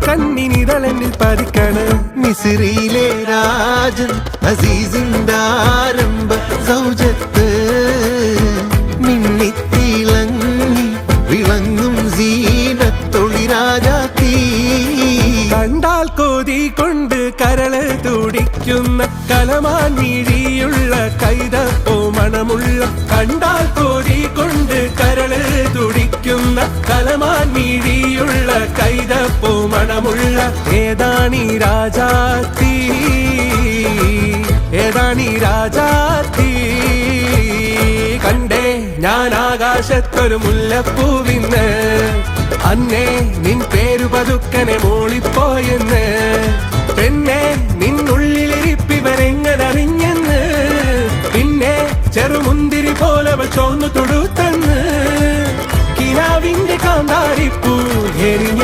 കണ്ണിനിതളെന്നിൽ പതിക്കണ്. മിസ്രിയിലെ രാജൻ അസീസിന്റെ ആരംഭ സൗജത്ത് മിന്നിത്തിളങ്ങി വിളങ്ങും സീനത്തൊളി രാജാത്തി. കണ്ടാൽ കൊതി കൊണ്ട് കരള് തുടിക്കുന്ന കലമാൻ മിഴിയുള്ള കൈതപ്പൂ മണമുള്ള. കണ്ടാൽ കൊതി കൊണ്ട് കരള് തുടിക്കുന്ന കലമാൻ മിഴിയുള്ള കൈതപ്പൂ മണമുള്ള. ഏതാണീ രാജാത്തി, ഏതാണീ രാജാത്തി. കണ്ടേ ഞാൻ ആകാശത്തൊരു മുല്ലപ്പൂവിന്ന്, അന്നേ നിൻ പേരു പതുക്കനെ മൂളിപ്പോയെന്ന്. പെണ്ണെ നിന്നുള്ളിലിരിപ്പിവരെങ്ങനറിഞ്ഞെന്ന്, പിന്നെ ചെറുമുന്തിരി പോലവൾ ചോന്നു തൊടുത്തന്ന്. കിനാവിന്റെ കാന്താരിപ്പൂ എരിഞ്ഞ